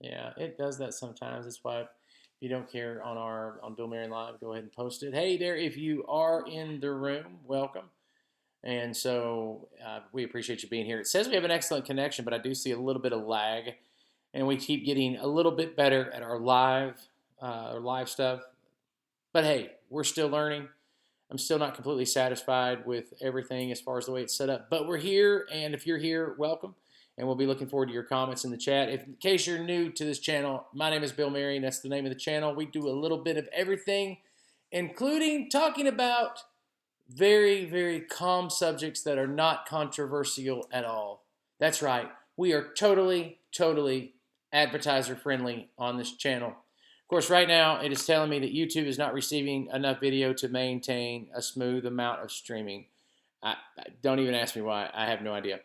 Yeah, it does that sometimes. That's why if you don't care on Bill Marion Live, go ahead and post it. Hey there, if you are in the room, welcome. And so we appreciate you being here. It says we have an excellent connection, but I do see a little bit of lag, and we keep getting a little bit better at our live stuff. But hey, we're still learning. I'm still not completely satisfied with everything as far as the way it's set up. But we're here, and if you're here, welcome. And we'll be looking forward to your comments in the chat. If, in case you're new to this channel, my name is Bill Marion. That's the name of the channel. We do a little bit of everything, including talking about very, very calm subjects that are not controversial at all. That's right. We are totally, totally advertiser friendly on this channel. Of course, right now it is telling me that YouTube is not receiving enough video to maintain a smooth amount of streaming. Don't even ask me why. I have no idea.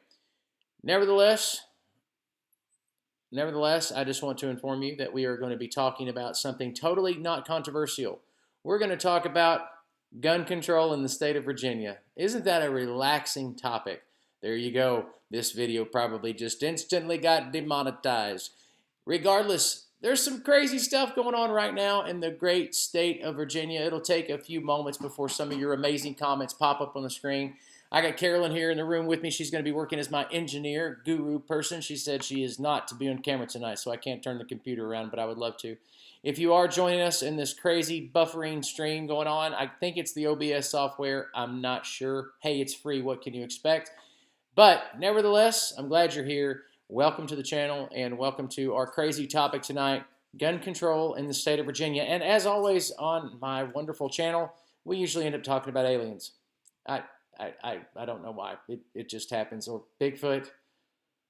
Nevertheless, I just want to inform you that we are going to be talking about something totally not controversial. We're going to talk about gun control in the state of Virginia. Isn't that a relaxing topic? There you go. This video probably just instantly got demonetized. Regardless, there's some crazy stuff going on right now in the great state of Virginia. It'll take a few moments before some of your amazing comments pop up on the screen. I got Carolyn here in the room with me. She's going to be working as my engineer guru person. She said she is not to be on camera tonight, so I can't turn the computer around, but I would love to. If you are joining us in this crazy buffering stream going on, I think it's the OBS software. I'm not sure. Hey, it's free. What can you expect? But nevertheless, I'm glad you're here. Welcome to the channel and welcome to our crazy topic tonight, gun control in the state of Virginia. And as always on my wonderful channel, we usually end up talking about aliens. I don't know why. It just happens, or Bigfoot,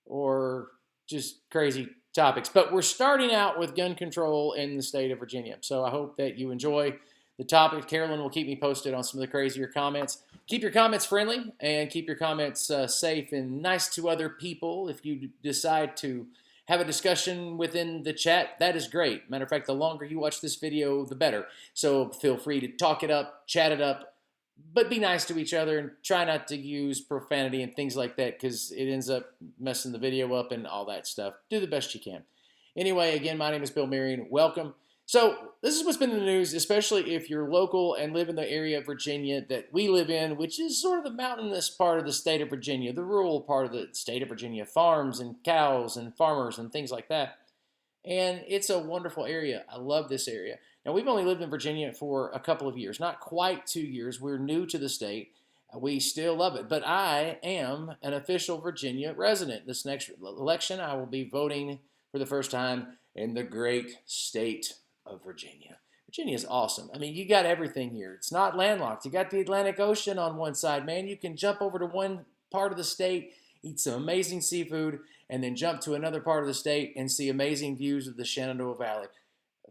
or just crazy topics. But we're starting out with gun control in the state of Virginia. So I hope that you enjoy the topic. Carolyn will keep me posted on some of the crazier comments. Keep your comments friendly and keep your comments safe and nice to other people. If you decide to have a discussion within the chat, that is great. Matter of fact, the longer you watch this video, the better. So feel free to talk it up, chat it up, but be nice to each other and try not to use profanity and things like that because it ends up messing the video up and all that stuff. Do the best you can. Anyway, again, my name is Bill Marion. Welcome. So this is what's been in the news, especially if you're local and live in the area of Virginia that we live in, which is sort of the mountainous part of the state of Virginia, the rural part of the state of Virginia, farms and cows and farmers and things like that. And it's a wonderful area. I love this area. Now, we've only lived in Virginia for a couple of years, not quite 2 years. We're new to the state. We still love it. But I am an official Virginia resident. This next election, I will be voting for the first time in the great state of Virginia. Virginia is awesome. I mean, you got everything here. It's not landlocked. You got the Atlantic Ocean on one side, man. You can jump over to one part of the state, eat some amazing seafood, and then jump to another part of the state and see amazing views of the Shenandoah Valley.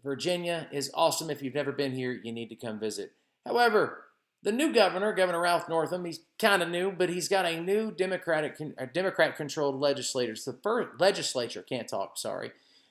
Virginia is awesome. If you've never been here, you need to come visit. However, the new governor, Governor Ralph Northam, he's kind of new, but he's got a new Democrat-controlled legislature. It's the first legislature, can't talk, sorry.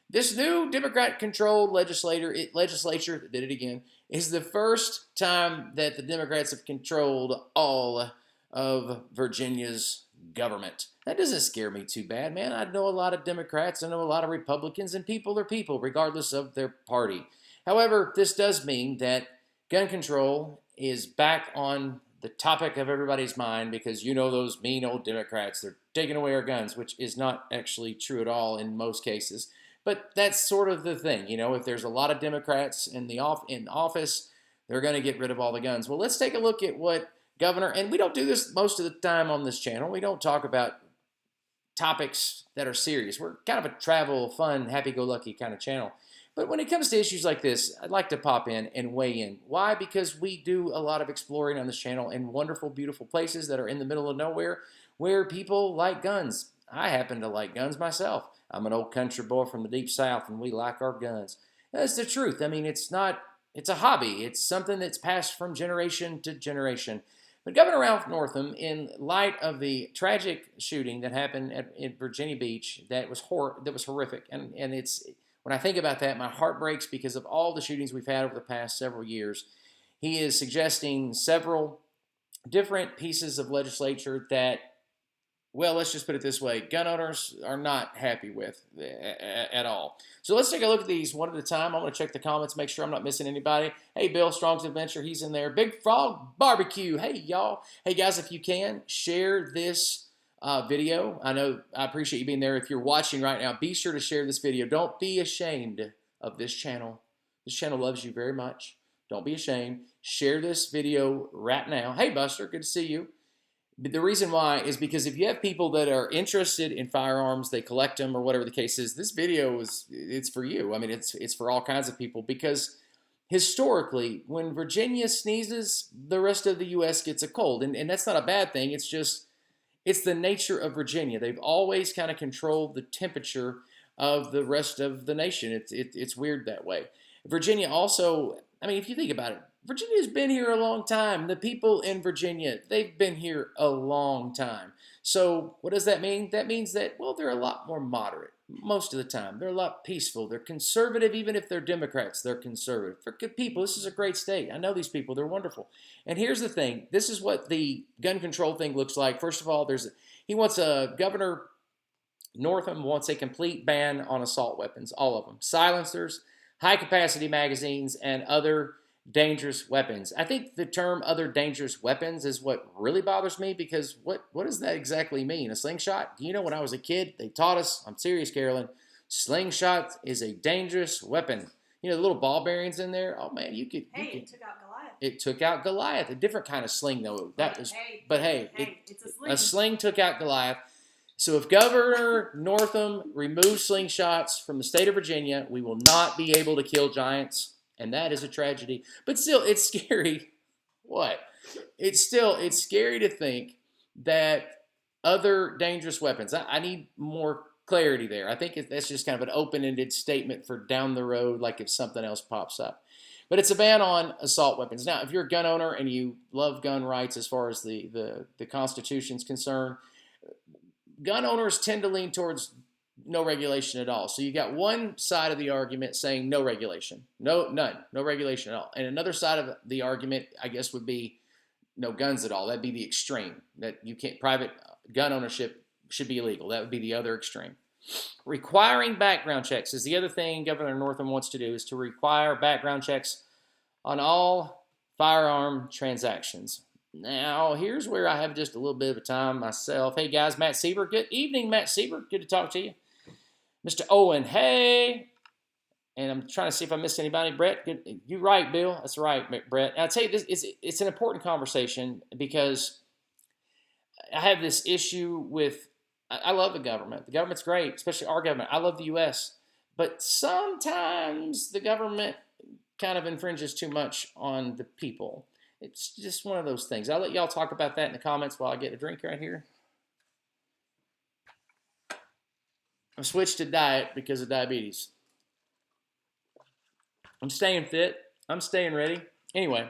This new Democrat-controlled legislature, did it again, is the first time that the Democrats have controlled all of Virginia's government. That doesn't scare me too bad, man. I know a lot of Democrats, I know a lot of Republicans, and people are people, regardless of their party. However, this does mean that gun control is back on the topic of everybody's mind because you know those mean old Democrats, they're taking away our guns, which is not actually true at all in most cases. But that's sort of the thing, you know, if there's a lot of Democrats in office, they're going to get rid of all the guns. Well, let's take a look at what Governor, and we don't do this most of the time on this channel. We don't talk about topics that are serious. We're kind of a travel, fun, happy-go-lucky kind of channel. But when it comes to issues like this, I'd like to pop in and weigh in. Why? Because we do a lot of exploring on this channel in wonderful, beautiful places that are in the middle of nowhere where people like guns. I happen to like guns myself. I'm an old country boy from the deep south, and we like our guns. That's the truth. I mean, it's a hobby. It's something that's passed from generation to generation. But Governor Ralph Northam, in light of the tragic shooting that happened at Virginia Beach, that was horrific, and it's when I think about that, my heart breaks because of all the shootings we've had over the past several years. He is suggesting several different pieces of legislature that well, let's just put it this way, gun owners are not happy with at all. So let's take a look at these one at a time. I'm going to check the comments, make sure I'm not missing anybody. Hey, Bill, Strong's Adventure, he's in there. Big Frog Barbecue, hey, y'all. Hey, guys, if you can, share this video. I appreciate you being there. If you're watching right now, be sure to share this video. Don't be ashamed of this channel. This channel loves you very much. Don't be ashamed. Share this video right now. Hey, Buster, good to see you. But the reason why is because if you have people that are interested in firearms, they collect them or whatever the case is, this video it's for you. I mean, it's for all kinds of people, because historically, when Virginia sneezes, the rest of the U.S. gets a cold. And that's not a bad thing. It's just, it's the nature of Virginia. They've always kind of controlled the temperature of the rest of the nation. It's weird that way. Virginia also, I mean, if you think about it, Virginia's been here a long time. The people in Virginia, they've been here a long time. So what does that mean? That means that, well, they're a lot more moderate most of the time. They're a lot peaceful. They're conservative. Even if they're Democrats, they're conservative. They're good people. This is a great state. I know these people. They're wonderful. And here's the thing. This is what the gun control thing looks like. First of all, he wants Governor Northam wants a complete ban on assault weapons, all of them. Silencers, high-capacity magazines, and other dangerous weapons. I think the term other dangerous weapons is what really bothers me, because what does that exactly mean? A slingshot? Do you know when I was a kid, they taught us, I'm serious, Carolyn, slingshot is a dangerous weapon. You know, the little ball bearings in there? Oh, man, you could... It took out Goliath. It took out Goliath. A different kind of sling, though. It's a sling. A sling took out Goliath. So if Governor Northam removes slingshots from the state of Virginia, we will not be able to kill giants. And that is a tragedy. But still, it's scary. What? It's scary to think that other dangerous weapons. I need more clarity there. I think that's just kind of an open-ended statement for down the road, like if something else pops up. But it's a ban on assault weapons. Now, if you're a gun owner and you love gun rights as far as the Constitution's concerned, gun owners tend to lean towards no regulation at all. So you got one side of the argument saying no regulation, none, no regulation at all. And another side of the argument, I guess, would be no guns at all. That'd be the extreme, that you can't, private gun ownership should be illegal. That would be the other extreme. Requiring background checks is the other thing Governor Northam wants to do, is to require background checks on all firearm transactions. Now, here's where I have just a little bit of a time myself. Hey, guys, Matt Sieber. Good evening, Matt Sieber. Good to talk to you. Mr. Owen, hey. And I'm trying to see if I missed anybody. Brett, good. You're right, Bill. That's right, Brett. And I'll tell you, it's an important conversation, because I have this issue with, I love the government. The government's great, especially our government. I love the U.S. But sometimes the government kind of infringes too much on the people. It's just one of those things. I'll let y'all talk about that in the comments while I get a drink right here. I've switched to diet because of diabetes. I'm staying fit. I'm staying ready. Anyway,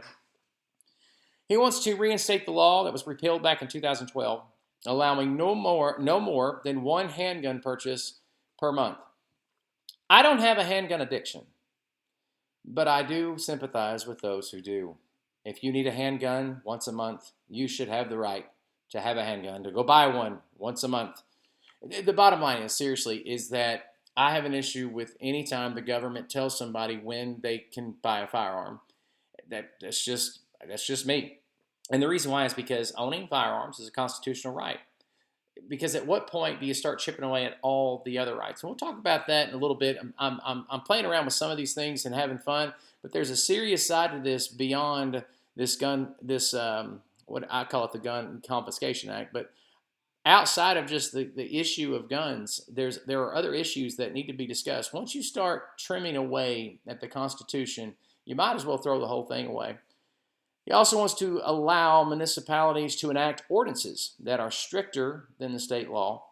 he wants to reinstate the law that was repealed back in 2012, allowing no more than one handgun purchase per month. I don't have a handgun addiction, but I do sympathize with those who do. If you need a handgun once a month, you should have the right to have a handgun, to go buy one once a month. The bottom line is, seriously, is that I have an issue with any time the government tells somebody when they can buy a firearm. That's just me. And the reason why is because owning firearms is a constitutional right. Because at what point do you start chipping away at all the other rights? And we'll talk about that in a little bit. I'm playing around with some of these things and having fun, but there's a serious side to this beyond this what I call it, the Gun Confiscation Act. But outside of just the issue of guns, there are other issues that need to be discussed. Once you start trimming away at the Constitution, you might as well throw the whole thing away. He also wants to allow municipalities to enact ordinances that are stricter than the state law.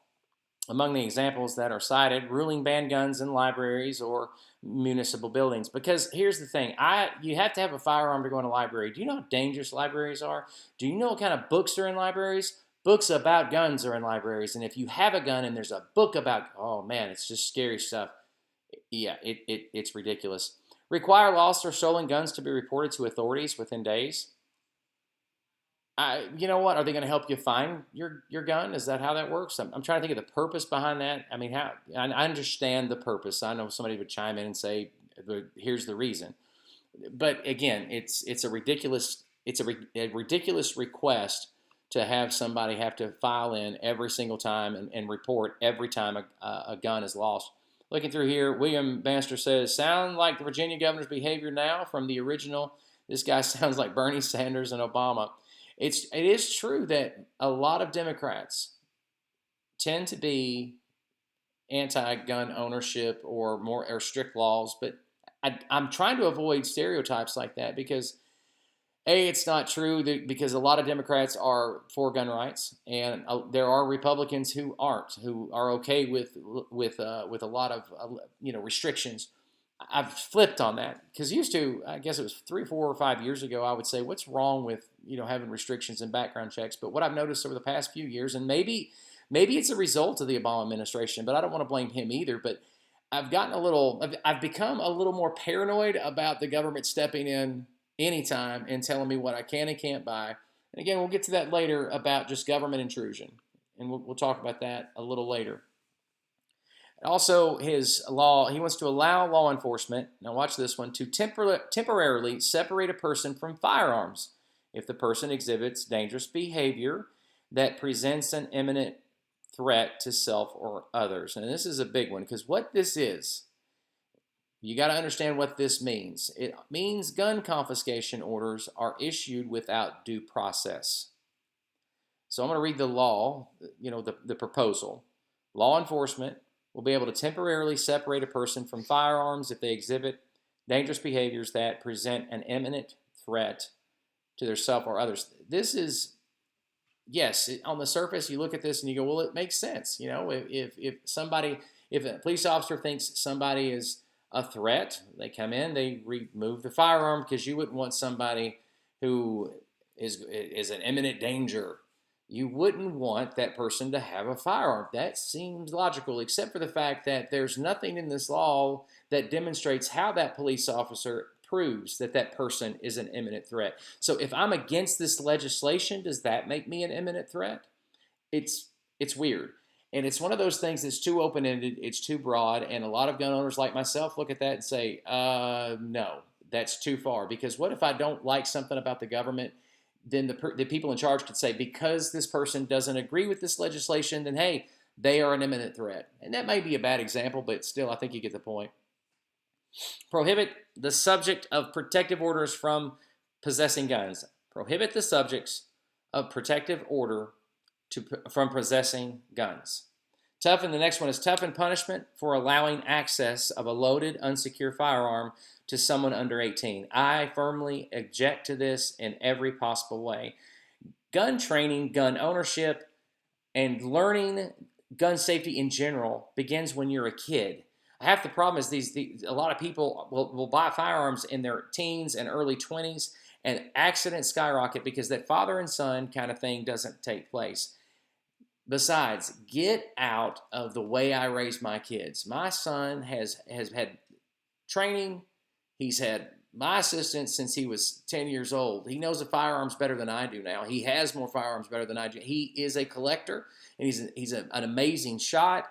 Among the examples that are cited, ruling ban guns in libraries or municipal buildings. Because here's the thing, you have to have a firearm to go in a library. Do you know how dangerous libraries are? Do you know what kind of books are in libraries? Books about guns are in libraries. And if you have a gun and there's a book about, oh man, it's just scary stuff. Yeah, it's ridiculous. Require lost or stolen guns to be reported to authorities within days. You know what? Are they going to help you find your gun? Is that how that works? I'm trying to think of the purpose behind that. I mean, how I understand the purpose. I know somebody would chime in and say, "Here's the reason." But again, it's a ridiculous a ridiculous request to have somebody have to file in every single time and report every time a gun is lost. Looking through here, William Bannister says, "Sound like the Virginia governor's behavior now from the original. This guy sounds like Bernie Sanders and Obama." It is true that a lot of Democrats tend to be anti-gun ownership or strict laws, but I'm trying to avoid stereotypes like that because it's not true because a lot of Democrats are for gun rights, and there are Republicans who aren't, who are okay with a lot of restrictions. I've flipped on that because used to, I guess it was 3, 4, or 5 years ago, I would say, what's wrong with having restrictions and background checks? But what I've noticed over the past few years, and maybe it's a result of the Obama administration, but I don't want to blame him either. But I've become a little more paranoid about the government stepping in anytime and telling me what I can and can't buy. And again, we'll get to that later about just government intrusion, and we'll talk about that a little later. Also, he wants to allow law enforcement, now watch this one, to temporarily separate a person from firearms if the person exhibits dangerous behavior that presents an imminent threat to self or others. And this is a big one because what this is, you got to understand what this means. It means gun confiscation orders are issued without due process. So I'm going to read the law, the proposal. Law enforcement will be able to temporarily separate a person from firearms if they exhibit dangerous behaviors that present an imminent threat to their self or others. This is, yes, on the surface, you look at this and you go, well, it makes sense. If a police officer thinks somebody is a threat, they come in, they remove the firearm because you wouldn't want somebody who is an imminent danger. You wouldn't want that person to have a firearm. That seems logical, except for the fact that there's nothing in this law that demonstrates how that police officer proves that that person is an imminent threat. So if I'm against this legislation, does that make me an imminent threat? It's weird. And it's one of those things that's too open-ended, it's too broad, and a lot of gun owners like myself look at that and say, no, that's too far. Because what if I don't like something about the government? Then the people in charge could say, because this person doesn't agree with this legislation, then hey, they are an imminent threat. And that may be a bad example, but still, I think you get the point. Prohibit the subject of protective orders from possessing guns. Prohibit the subjects of protective order from possessing guns. The next one is toughen punishment for allowing access of a loaded, unsecure firearm to someone under 18. I firmly object to this in every possible way. Gun training, gun ownership, and learning gun safety in general begins when you're a kid. Half the problem is a lot of people will buy firearms in their teens and early 20s, and accidents skyrocket because that father and son kind of thing doesn't take place. Besides, get out of the way I raise my kids. My son has had training. He's had my assistance since he was 10 years old. He knows the firearms better than I do now. He has more firearms better than I do. He is a collector, and he's an amazing shot.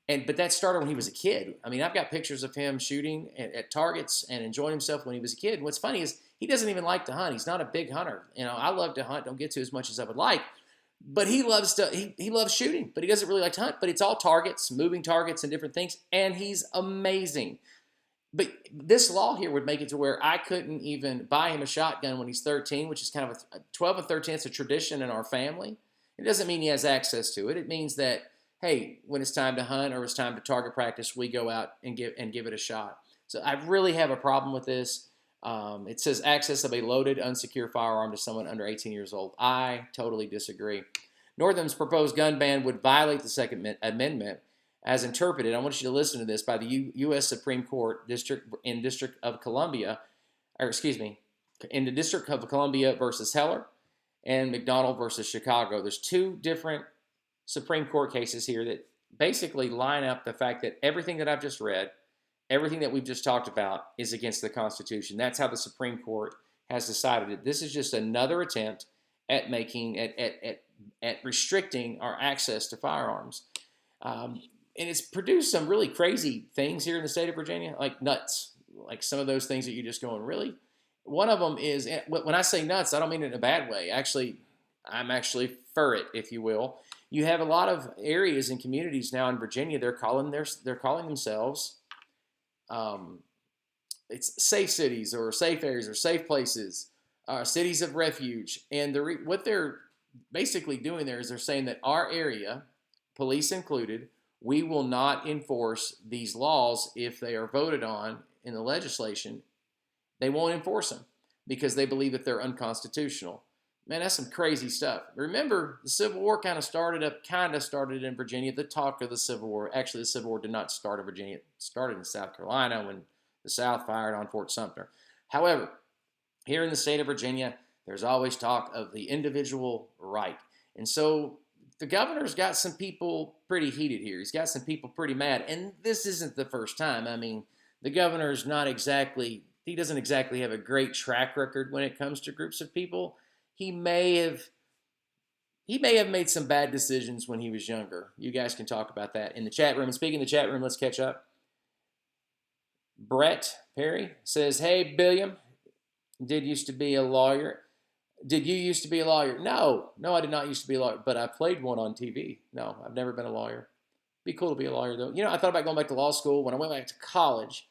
But that started when he was a kid. I mean, I've got pictures of him shooting at targets and enjoying himself when he was a kid. And what's funny is he doesn't even like to hunt. He's not a big hunter. I love to hunt. Don't get to as much as I would like. But he loves shooting, but he doesn't really like to hunt. But it's all targets, moving targets and different things, and he's amazing. But this law here would make it to where I couldn't even buy him a shotgun when he's 13, which is kind of a 12 and 13. It's a tradition in our family. It doesn't mean he has access to it. It means that, hey, when it's time to hunt or it's time to target practice, we go out and give it a shot. So I really have a problem with this. It says access of a loaded, unsecure firearm to someone under 18 years old. I totally disagree. Northam's proposed gun ban would violate the Second Amendment as interpreted. I want you to listen to this by the U.S. Supreme Court in the District of Columbia versus Heller and McDonald versus Chicago. There's two different Supreme Court cases here that basically line up the fact that everything that I've just read, everything that we've just talked about is against the Constitution. That's how the Supreme Court has decided it. This is just another attempt at restricting our access to firearms. And it's produced some really crazy things here in the state of Virginia, like nuts, like some of those things that you just going, really? One of them is, when I say nuts, I don't mean it in a bad way. Actually, I'm actually for it, if you will. You have a lot of areas and communities now in Virginia. They're calling themselves it's safe cities or safe areas or safe places, cities of refuge. And what they're basically doing there is they're saying that our area, police included, we will not enforce these laws if they are voted on in the legislation. They won't enforce them because they believe that they're unconstitutional. Man, that's some crazy stuff. Remember, the Civil War kind of started in Virginia. The talk of the Civil War. Actually, the Civil War did not start in Virginia. It started in South Carolina when the South fired on Fort Sumter. However, here in the state of Virginia, there's always talk of the individual right. And so the governor's got some people pretty heated here. He's got some people pretty mad. And this isn't the first time. I mean, the governor's he doesn't exactly have a great track record when it comes to groups of people. He may have made some bad decisions when he was younger. You guys can talk about that in the chat room. And speaking of the chat room, let's catch up. Brett Perry says, "Hey, Billiam, did you used to be a lawyer? No, I did not used to be a lawyer, but I played one on TV. No, I've never been a lawyer. Be cool to be a lawyer, though. I thought about going back to law school. When I went back to college,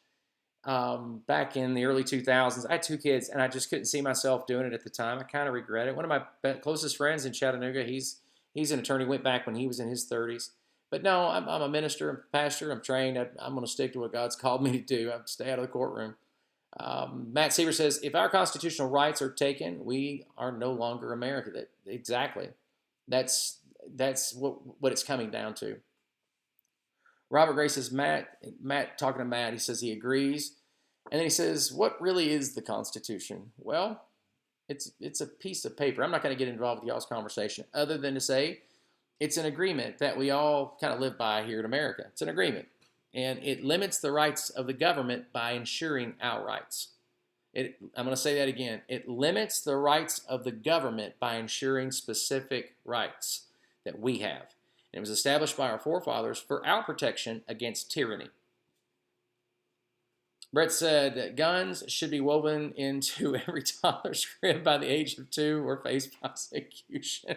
back in the early 2000s, I had 2 kids, and I just couldn't see myself doing it at the time. I kind of regret it. One of my closest friends in Chattanooga, he's an attorney, went back when he was in his 30s. But no, I'm a minister, I'm a pastor, I'm trained. I'm going to stick to what God's called me to do. I stay out of the courtroom." Matt Seaver says, "If our constitutional rights are taken, we are no longer America." Exactly. That's what it's coming down to. Robert Gray says, Matt talking to Matt, he says he agrees. And then he says, "What really is the Constitution?" Well, it's a piece of paper. I'm not going to get involved with y'all's conversation other than to say it's an agreement that we all kind of live by here in America. It's an agreement. And it limits the rights of the government by ensuring our rights. I'm going to say that again. It limits the rights of the government by ensuring specific rights that we have. And it was established by our forefathers for our protection against tyranny. Brett said that guns should be woven into every toddler's crib by the age of 2 or face prosecution.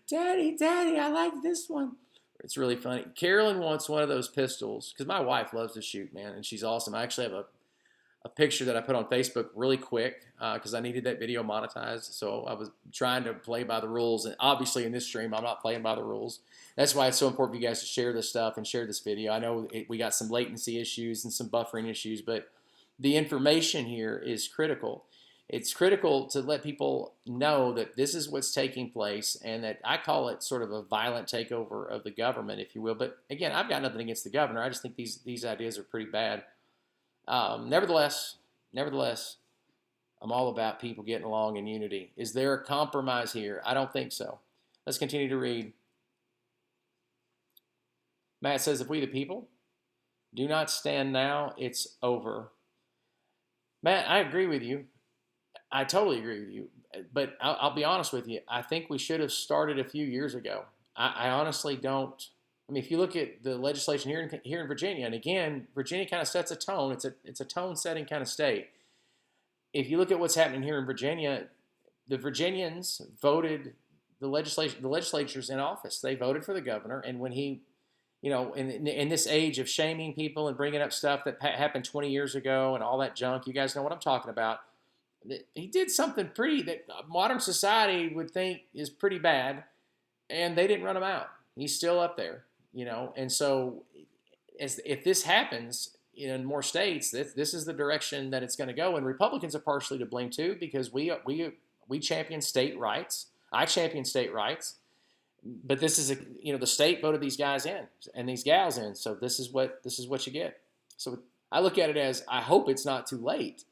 Daddy, I like this one. It's really funny. Carolyn wants one of those pistols because my wife loves to shoot, man, and she's awesome. I actually have a picture that I put on Facebook really quick because I needed that video monetized. So I was trying to play by the rules. And obviously in this stream, I'm not playing by the rules. That's why it's so important for you guys to share this stuff and share this video. I know we got some latency issues and some buffering issues, but the information here is critical. It's critical to let people know that this is what's taking place and that I call it sort of a violent takeover of the government, if you will. But again, I've got nothing against the governor. I just think these ideas are pretty bad. Nevertheless, I'm all about people getting along in unity. Is there a compromise here? I don't think so. Let's continue to read. Matt says, "If we the people do not stand now, it's over." Matt, I agree with you. I totally agree with you. But I'll be honest with you. I think we should have started a few years ago. I honestly don't. I mean, if you look at the legislation here in Virginia, and again, Virginia kind of sets a tone. It's a tone-setting kind of state. If you look at what's happening here in Virginia, the Virginians voted the legislatures in office. They voted for the governor, and when he, in this age of shaming people and bringing up stuff that happened 20 years ago and all that junk, you guys know what I'm talking about. He did something that modern society would think is pretty bad, and they didn't run him out. He's still up there, And so, if this happens in more states, this is the direction that it's going to go. And Republicans are partially to blame too, because we champion state rights. I champion state rights, but this is the state voted these guys in and these gals in. So this is what you get. So I look at it as I hope it's not too late.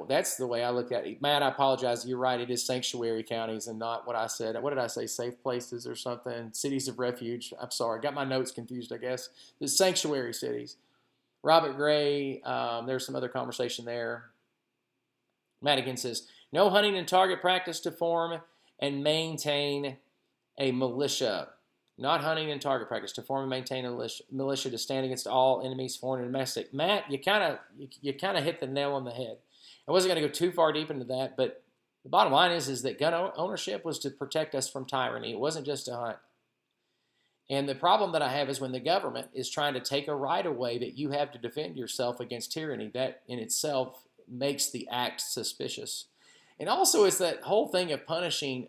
That's the way I look at it. Matt, I apologize. You're right. It is sanctuary counties and not what I said. What did I say? Safe places or something? Cities of refuge. I'm sorry. Got my notes confused, I guess. The sanctuary cities. Robert Gray, there's some other conversation there. Matt again says, No hunting and target practice to form and maintain a militia. Not hunting and target practice to form and maintain a militia to stand against all enemies, foreign and domestic. Matt, you kind of hit the nail on the head. I wasn't going to go too far deep into that, but the bottom line is that gun ownership was to protect us from tyranny. It wasn't just to hunt. And the problem that I have is when the government is trying to take a right away that you have to defend yourself against tyranny, that in itself makes the act suspicious. And also it's that whole thing of punishing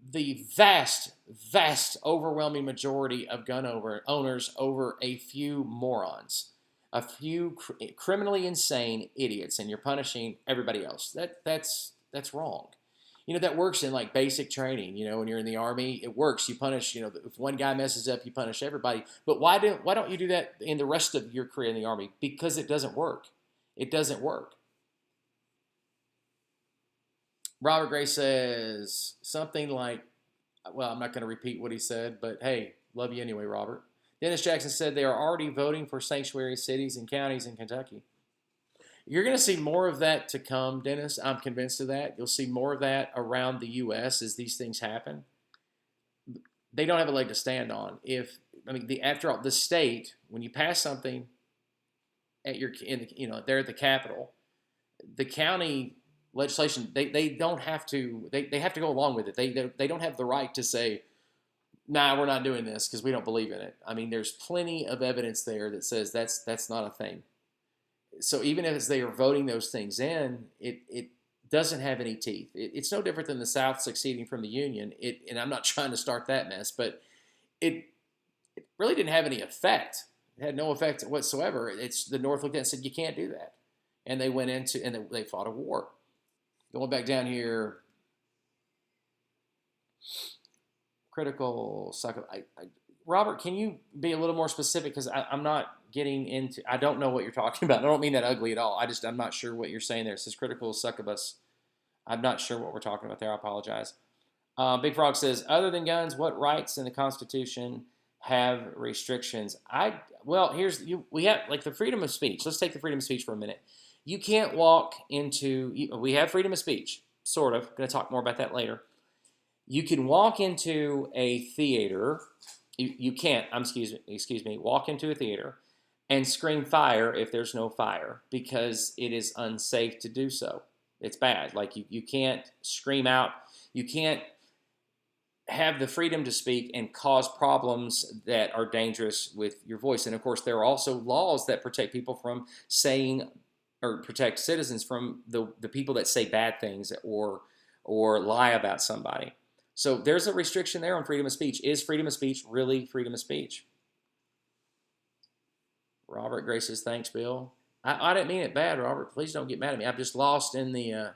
the vast, overwhelming majority of gun owners over a few morons, a few criminally insane idiots, and you're punishing everybody else. That's wrong. That works in like basic training. When you're in the Army, it works. You punish. If one guy messes up, you punish everybody. But why don't you do that in the rest of your career in the Army? Because it doesn't work. It doesn't work. Robert Gray says something like, well, I'm not going to repeat what he said, but hey, love you anyway, Robert. Dennis Jackson said they are already voting for sanctuary cities and counties in Kentucky. You're going to see more of that to come, Dennis. I'm convinced of that. You'll see more of that around the U.S. as these things happen. They don't have a leg to stand on. After all, the state, when you pass something at there at the Capitol, the county legislation, they don't have to. They have to go along with it. They don't have the right to say, nah, we're not doing this because we don't believe in it. There's plenty of evidence there that says that's not a thing. So even as they are voting those things in, it doesn't have any teeth. It's no different than the South seceding from the Union. And I'm not trying to start that mess, but it really didn't have any effect. It had no effect whatsoever. It's the North looked at it and said, you can't do that. And they went into, and they fought a war. Going back down here, critical psycho. Robert, can you be a little more specific? Because I'm not getting into, I don't know what you're talking about. I don't mean that ugly at all. I'm not sure what you're saying there. It says critical succubus. I'm not sure what we're talking about there. I apologize. Big Frog says, other than guns, what rights in the Constitution have restrictions? We have like the freedom of speech. Let's take the freedom of speech for a minute. You can't walk into, we have freedom of speech, sort of. I'm going to talk more about that later. You can walk into a theater. You can't, excuse me, walk into a theater and scream fire if there's no fire because it is unsafe to do so. It's bad. Like you can't scream out. You can't have the freedom to speak and cause problems that are dangerous with your voice. And of course, there are also laws that protect people from saying, or protect citizens from the people that say bad things or lie about somebody. So there's a restriction there on freedom of speech. Is freedom of speech really freedom of speech? Robert Gray says, thanks, Bill. I didn't mean it bad, Robert. Please don't get mad at me. I'm just lost in the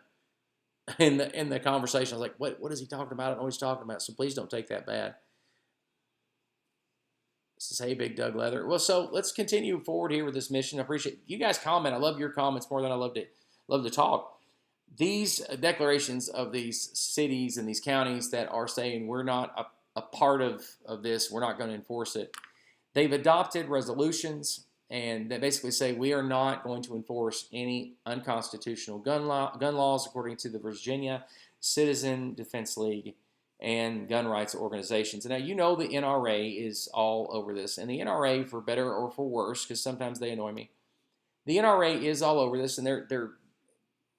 conversation. I was like, what is he talking about? I don't know what he's talking about. So please don't take that bad. This is, hey, Big Doug Leather. Well, so let's continue forward here with this mission. I appreciate you guys comment. I love your comments more than I love to talk. These declarations of these cities and these counties that are saying we're not a part of this, we're not going to enforce it. They've adopted resolutions and that basically say we are not going to enforce any unconstitutional gun laws according to the Virginia Citizen Defense League and gun rights organizations. And now you know the NRA is all over this. And the NRA, for better or for worse, because sometimes they annoy me, the NRA is all over this, and they're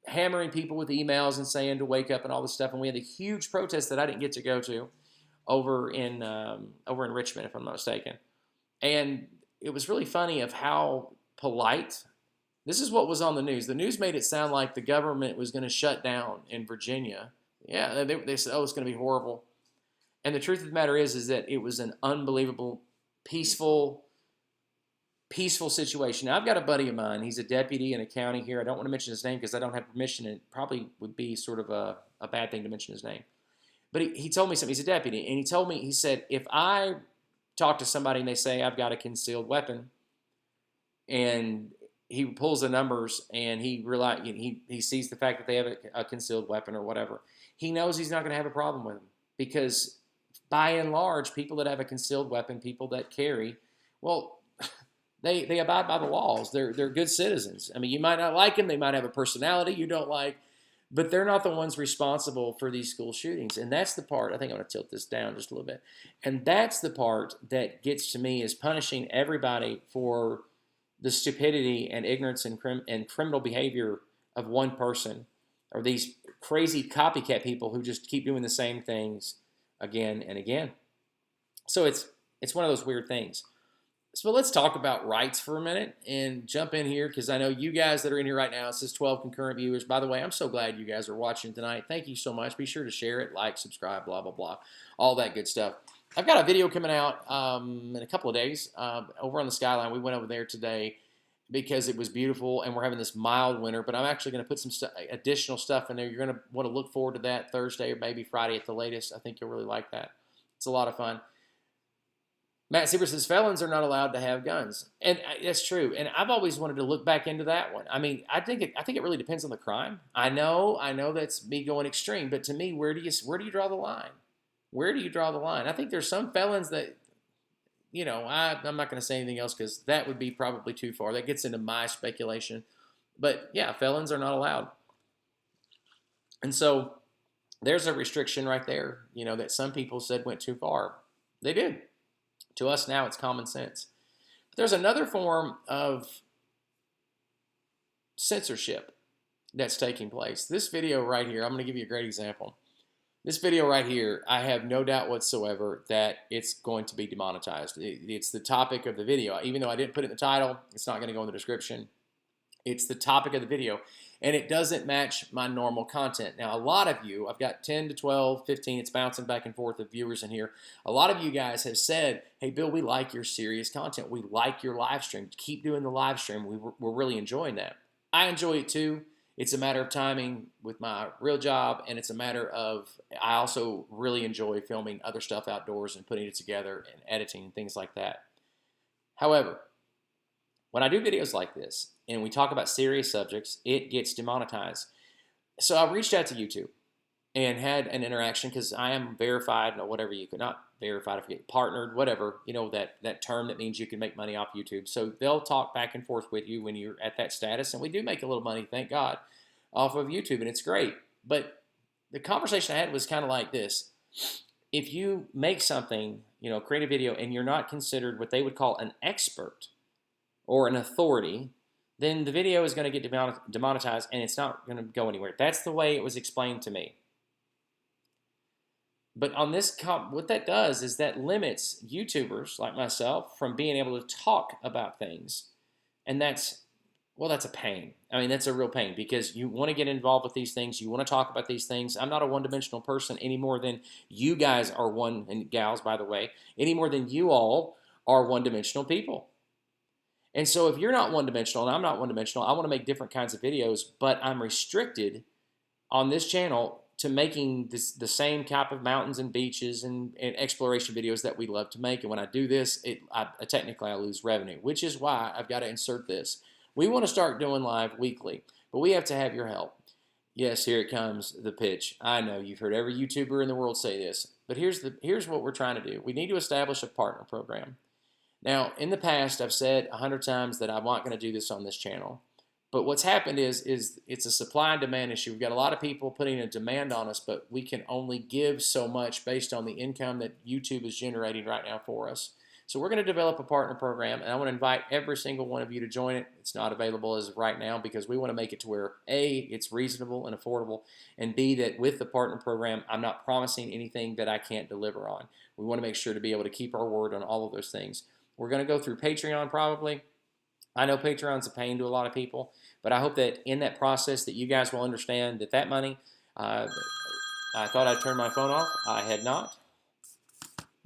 hammering people with emails and saying to wake up and all this stuff. And we had a huge protest that I didn't get to go to over in Richmond, if I'm not mistaken. And it was really funny of how polite. This is what was on the news. The news made it sound like the government was going to shut down in Virginia. Yeah, they said, oh, it's going to be horrible. And the truth of the matter is that it was an unbelievable, peaceful situation. Now, I've got a buddy of mine. He's a deputy in a county here. I don't want to mention his name because I don't have permission. It probably would be sort of a bad thing to mention his name. But he told me something. He's a deputy. And he said, if I talk to somebody and they say, I've got a concealed weapon, and he pulls the numbers and he sees the fact that they have a concealed weapon or whatever, he knows he's not going to have a problem with them because by and large, people that have a concealed weapon, people that carry, well, they abide by the laws. They're good citizens. I mean, you might not like them. They might have a personality you don't like, but they're not the ones responsible for these school shootings. And that's the part, I think I'm going to tilt this down just a little bit. And that's the part that gets to me, is punishing everybody for the stupidity and ignorance and criminal behavior of one person, or these crazy copycat people who just keep doing the same things again and again. So it's one of those weird things. So let's talk about rights for a minute and jump in here, because I know you guys that are in here right now, it says 12 concurrent viewers. By the way, I'm so glad you guys are watching tonight. Thank you so much. Be sure to share it, like, subscribe, blah, blah, blah, all that good stuff. I've got a video coming out in a couple of days over on the Skyline. We went over there today because it was beautiful, and we're having this mild winter, but I'm actually going to put some additional stuff in there. You're going to want to look forward to that Thursday or maybe Friday at the latest. I think you'll really like that. It's a lot of fun. Matt Sieber says felons are not allowed to have guns, and that's true. And I've always wanted to look back into that one. I mean, I think it really depends on the crime. I know that's me going extreme, but to me, where do you draw the line? Where do you draw the line? I think there's some felons that, I'm not going to say anything else because that would be probably too far. That gets into my speculation. But yeah, felons are not allowed, and so there's a restriction right there. That some people said went too far. They did. To us now, it's common sense. But there's another form of censorship that's taking place. This video right here, I'm going to give you a great example. This video right here, I have no doubt whatsoever that it's going to be demonetized. It's the topic of the video. Even though I didn't put it in the title, it's not going to go in the description. It's the topic of the video, and it doesn't match my normal content. Now, a lot of you, I've got 10 to 12, 15, it's bouncing back and forth of viewers in here. A lot of you guys have said, hey, Bill, we like your serious content. We like your live stream. Keep doing the live stream. We're really enjoying that. I enjoy it too. It's a matter of timing with my real job, and it's a matter of, I also really enjoy filming other stuff outdoors and putting it together and editing and things like that. However, when I do videos like this and we talk about serious subjects, it gets demonetized. So I reached out to YouTube and had an interaction, because I am verified, or whatever you could, not verified, if you get partnered, whatever, that term that means you can make money off YouTube. So they'll talk back and forth with you when you're at that status, and we do make a little money, thank God, off of YouTube, and it's great. But the conversation I had was kind of like this. If you make something, create a video, and you're not considered what they would call an expert or an authority, then the video is going to get demonetized, and it's not going to go anywhere. That's the way it was explained to me. But on this, what that does is that limits YouTubers like myself from being able to talk about things. And that's a pain. I mean, that's a real pain, because you want to get involved with these things. You want to talk about these things. I'm not a one-dimensional person any more than you guys are and gals, by the way, any more than you all are one-dimensional people. And so if you're not one-dimensional and I'm not one-dimensional, I want to make different kinds of videos, but I'm restricted on this channel to making the same type of mountains and beaches and exploration videos that we love to make. And when I do this, technically I lose revenue, which is why I've got to insert this. We want to start doing live weekly, but we have to have your help. Yes, here it comes, the pitch. I know you've heard every YouTuber in the world say this, but here's what we're trying to do. We need to establish a partner program. Now, in the past, I've said 100 times that I'm not going to do this on this channel. But what's happened is it's a supply and demand issue. We've got a lot of people putting a demand on us, but we can only give so much based on the income that YouTube is generating right now for us. So we're going to develop a partner program, and I want to invite every single one of you to join it. It's not available as of right now because we want to make it to where, A, it's reasonable and affordable, and B, that with the partner program, I'm not promising anything that I can't deliver on. We want to make sure to be able to keep our word on all of those things. We're going to go through Patreon probably. I know Patreon's a pain to a lot of people, but I hope that in that process that you guys will understand that money, I thought I'd turn my phone off. I had not.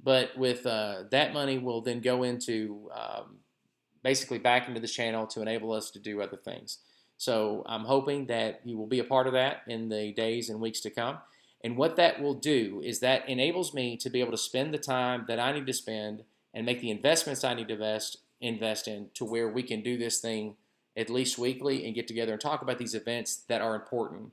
But with that money will then go into basically back into the channel to enable us to do other things. So I'm hoping that you will be a part of that in the days and weeks to come. And what that will do is that enables me to be able to spend the time that I need to spend and make the investments I need to invest in to where we can do this thing at least weekly and get together and talk about these events that are important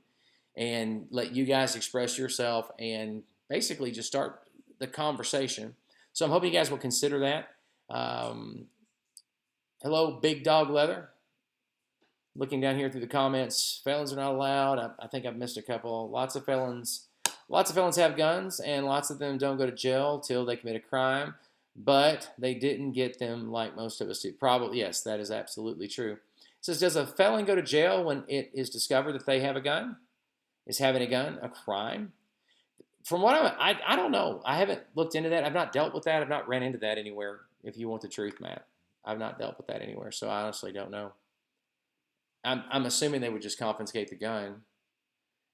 and let you guys express yourself and basically just start the conversation. So I'm hoping you guys will consider that. Hello, Big Dog Leather. Looking down here through the comments, felons are not allowed. I think I've missed a couple. Lots of felons have guns, and lots of them don't go to jail till they commit a crime. But they didn't get them like most of us do. Probably, yes, that is absolutely true. It says, does a felon go to jail when it is discovered that they have a gun? Is having a gun a crime? From what I don't know. I haven't looked into that. I've not dealt with that. I've not ran into that anywhere. If you want the truth, Matt, I've not dealt with that anywhere. So I honestly don't know. I'm assuming they would just confiscate the gun,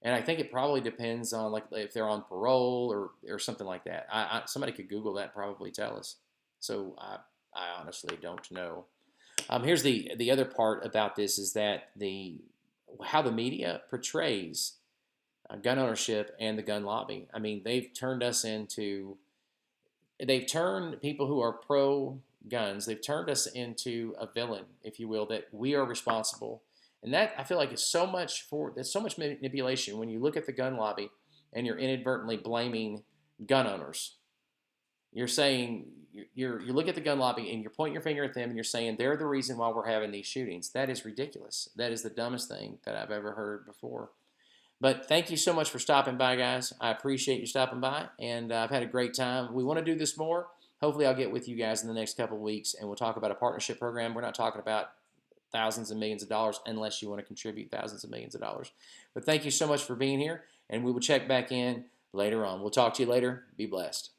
and I think it probably depends on like if they're on parole or something like that. Somebody could Google that and probably tell us. So I honestly don't know. Here's the other part about this is that the how the media portrays gun ownership and the gun lobby. I mean, they've turned people who are pro guns, they've turned us into a villain, if you will, that we are responsible. And that I feel like is there's so much manipulation when you look at the gun lobby and you're inadvertently blaming gun owners. You're saying you look at the gun lobby and you're pointing your finger at them and you're saying they're the reason why we're having these shootings. That is ridiculous. That is the dumbest thing that I've ever heard before. But thank you so much for stopping by, guys. I appreciate you stopping by, and I've had a great time. We want to do this more. Hopefully, I'll get with you guys in the next couple of weeks, and we'll talk about a partnership program. We're not talking about thousands and millions of dollars unless you want to contribute thousands of millions of dollars. But thank you so much for being here, and we will check back in later on. We'll talk to you later. Be blessed.